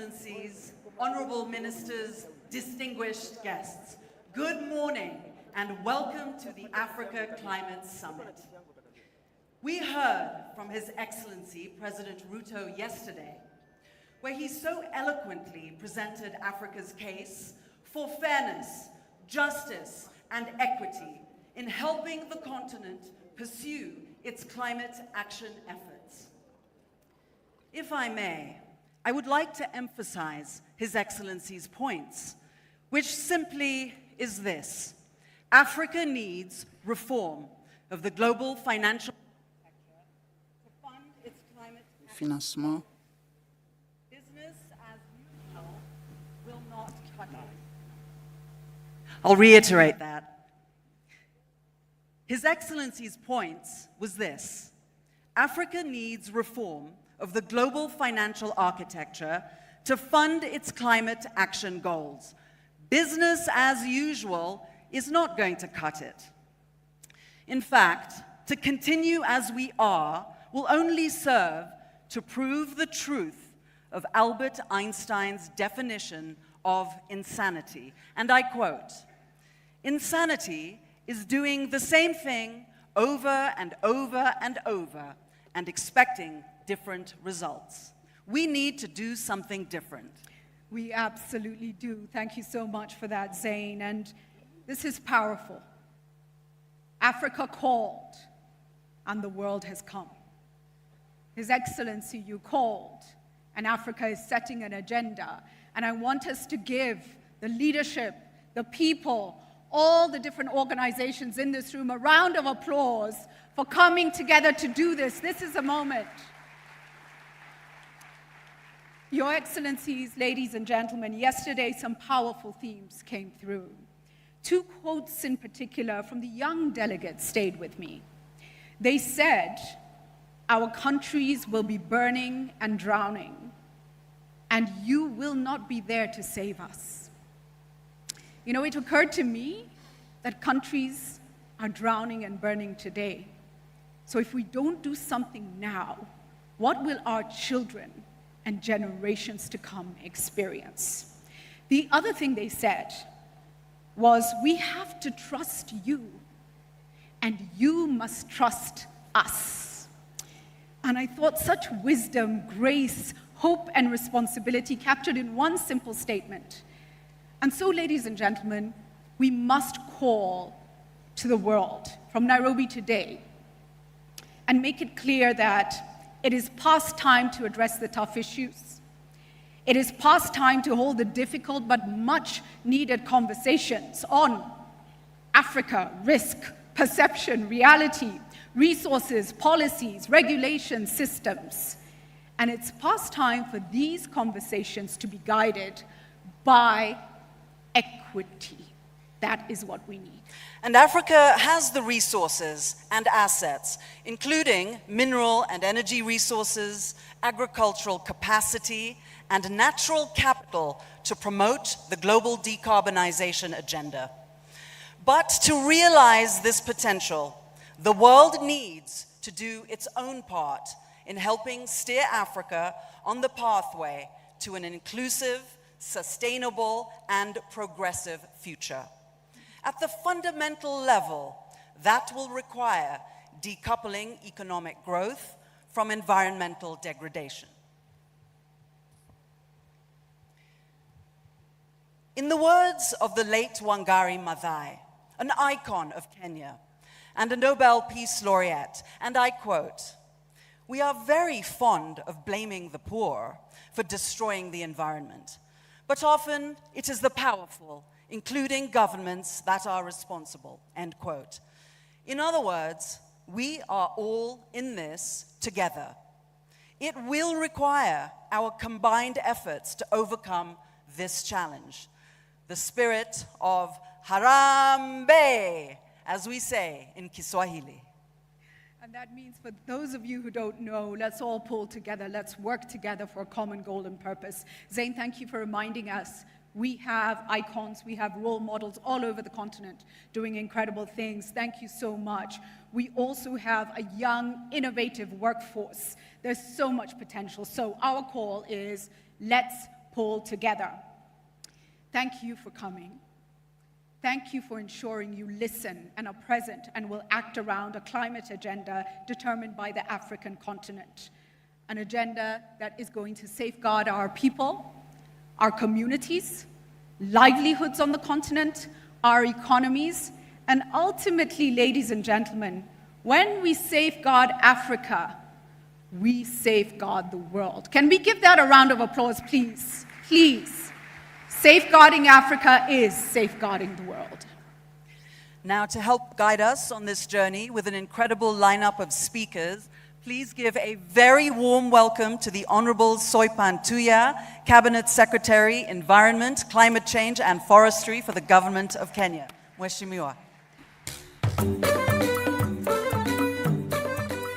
Excellencies, honorable ministers, distinguished guests, good morning and welcome to the Africa Climate Summit. We heard from His Excellency President Ruto yesterday, where he so eloquently presented Africa's case for fairness, justice, and equity in helping the continent pursue its climate action efforts. If I may, I would like to emphasize His Excellency's points, which simply is this: Africa needs reform of the global financial sector to fund its climate Financement. Business as usual will not cut it. I'll reiterate that. His Excellency's points was this: Africa needs reform of the global financial architecture to fund its climate action goals. Business as usual is not going to cut it. In fact, to continue as we are will only serve to prove the truth of Albert Einstein's definition of insanity. And I quote, "Insanity is doing the same thing over and over and over and expecting different results. We need to do something different." We absolutely do. Thank you so much for that, Zain. And this is powerful. Africa called, and the world has come. His Excellency, you called, and Africa is setting an agenda. And I want us to give the leadership, the people, all the different organizations in this room a round of applause for coming together to do this. This is a moment. Your Excellencies, ladies and gentlemen, yesterday some powerful themes came through. Two quotes in particular from the young delegates stayed with me. They said, "Our countries will be burning and drowning, and you will not be there to save us." You know, it occurred to me that countries are drowning and burning today. So if we don't do something now, what will our children and generations to come experience? The other thing they said was, we have to trust you, and you must trust us. And I thought such wisdom, grace, hope, and responsibility captured in one simple statement. And so, ladies and gentlemen, we must call to the world from Nairobi today and make it clear that it is past time to address the tough issues. It is past time to hold the difficult but much needed conversations on Africa, risk, perception, reality, resources, policies, regulations, systems. And it's past time for these conversations to be guided by equity. That is what we need. And Africa has the resources and assets, including mineral and energy resources, agricultural capacity, and natural capital to promote the global decarbonization agenda. But to realize this potential, the world needs to do its own part in helping steer Africa on the pathway to an inclusive, sustainable, and progressive future. At the fundamental level, that will require decoupling economic growth from environmental degradation. In the words of the late Wangari Maathai, an icon of Kenya and a Nobel Peace Laureate, and I quote, "We are very fond of blaming the poor for destroying the environment, but often it is the powerful, including governments, that are responsible," end quote. In other words, we are all in this together. It will require our combined efforts to overcome this challenge. The spirit of Harambee, as we say in Kiswahili. And that means, for those of you who don't know, let's all pull together, let's work together for a common goal and purpose. Zain, thank you for reminding us. We have icons, we have role models all over the continent doing incredible things. Thank you so much. We also have a young, innovative workforce. There's so much potential. So our call is, let's pull together. Thank you for coming. Thank you for ensuring you listen and are present and will act around a climate agenda determined by the African continent, an agenda that is going to safeguard our people, our communities, livelihoods on the continent, our economies, and ultimately, ladies and gentlemen, when we safeguard Africa, we safeguard the world. Can we give that a round of applause, please? Please. Safeguarding Africa is safeguarding the world. Now, to help guide us on this journey with an incredible lineup of speakers, please give a very warm welcome to the Honorable Soipan Tuya, Cabinet Secretary, Environment, Climate Change and Forestry for the Government of Kenya. Mheshimiwa.